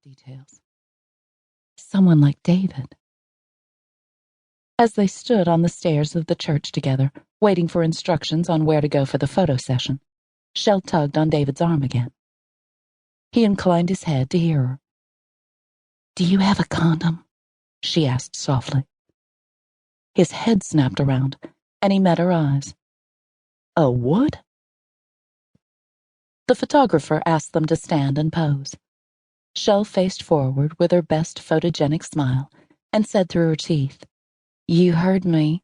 details. Someone like David. As they stood on the stairs of the church together, waiting for instructions on where to go for the photo session, Chelle tugged on David's arm again. He inclined his head to hear her. "Do you have a condom?" she asked softly. His head snapped around, and he met her eyes. "A what?" The photographer asked them to stand and pose. Chelle faced forward with her best photogenic smile and said through her teeth, "You heard me.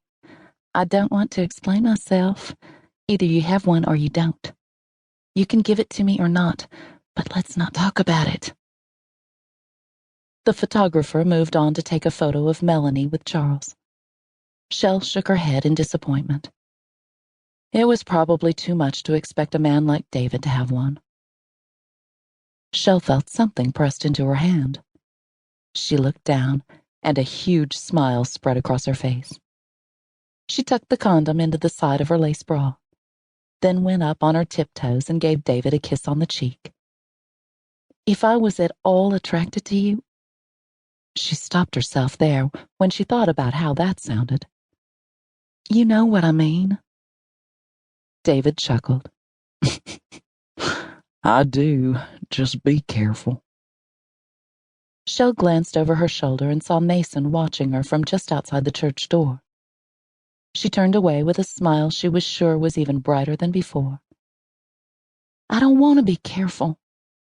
I don't want to explain myself. Either you have one or you don't. You can give it to me or not, but let's not talk about it." The photographer moved on to take a photo of Melanie with Charles. Chelle shook her head in disappointment. It was probably too much to expect a man like David to have one. Chelle felt something pressed into her hand. She looked down, and a huge smile spread across her face. She tucked the condom into the side of her lace bra, then went up on her tiptoes and gave David a kiss on the cheek. "If I was at all attracted to you—" She stopped herself there when she thought about how that sounded. "You know what I mean." David chuckled. "I do. Just be careful." Chelle glanced over her shoulder and saw Mason watching her from just outside the church door. She turned away with a smile she was sure was even brighter than before. "I don't want to be careful.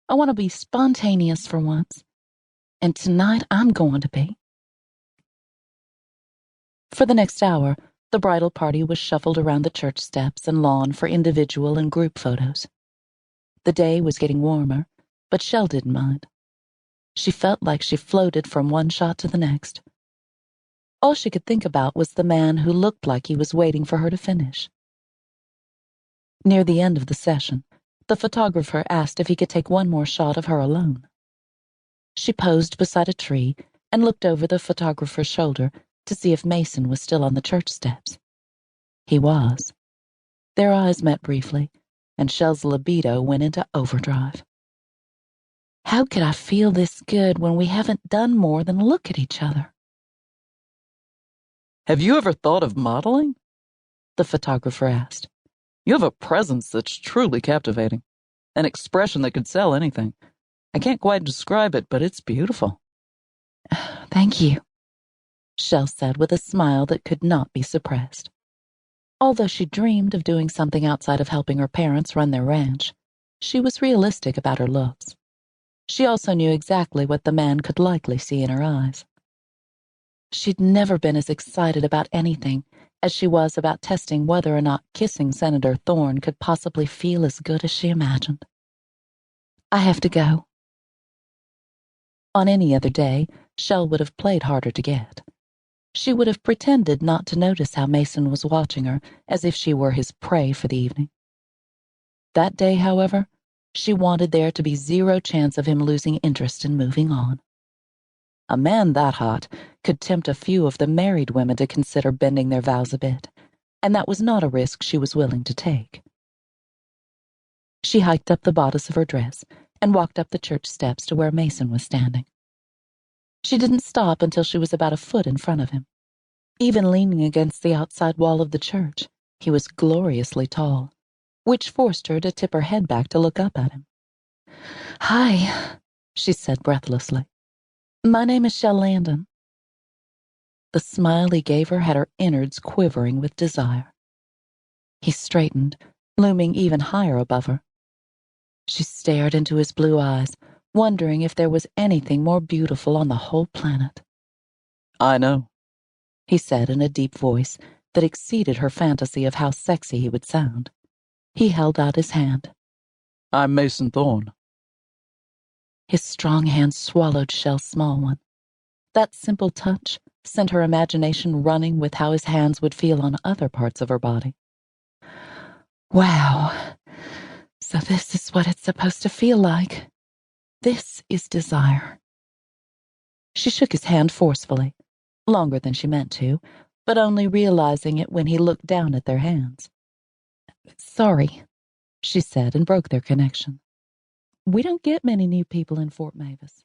I want to be spontaneous for once. And tonight I'm going to be." For the next hour, the bridal party was shuffled around the church steps and lawn for individual and group photos. The day was getting warmer, but Chelle didn't mind. She felt like she floated from one shot to the next. All she could think about was the man who looked like he was waiting for her to finish. Near the end of the session, the photographer asked if he could take one more shot of her alone. She posed beside a tree and looked over the photographer's shoulder to see if Mason was still on the church steps. He was. Their eyes met briefly, and Chelle's libido went into overdrive. How could I feel this good when we haven't done more than look at each other? "Have you ever thought of modeling?" the photographer asked. "You have a presence that's truly captivating, an expression that could sell anything. I can't quite describe it, but it's beautiful." "Thank you," Chelle said with a smile that could not be suppressed. Although she dreamed of doing something outside of helping her parents run their ranch, she was realistic about her looks. She also knew exactly what the man could likely see in her eyes. She'd never been as excited about anything as she was about testing whether or not kissing Senator Thorne could possibly feel as good as she imagined. "I have to go." On any other day, Chelle would have played harder to get. She would have pretended not to notice how Mason was watching her, as if she were his prey for the evening. That day, however, she wanted there to be zero chance of him losing interest and moving on. A man that hot could tempt a few of the married women to consider bending their vows a bit, and that was not a risk she was willing to take. She hiked up the bodice of her dress and walked up the church steps to where Mason was standing. She didn't stop until she was about a foot in front of him. Even leaning against the outside wall of the church, he was gloriously tall, which forced her to tip her head back to look up at him. "Hi," she said breathlessly. "My name is Chelle Landon." The smile he gave her had her innards quivering with desire. He straightened, looming even higher above her. She stared into his blue eyes, wondering if there was anything more beautiful on the whole planet. "I know," he said in a deep voice that exceeded her fantasy of how sexy he would sound. He held out his hand. "I'm Mason Thorne." His strong hand swallowed Chelle's small one. That simple touch sent her imagination running with how his hands would feel on other parts of her body. Wow, so this is what it's supposed to feel like. This is desire. She shook his hand forcefully, longer than she meant to, but only realizing it when he looked down at their hands. "Sorry," she said and broke their connection. "We don't get many new people in Fort Mavis."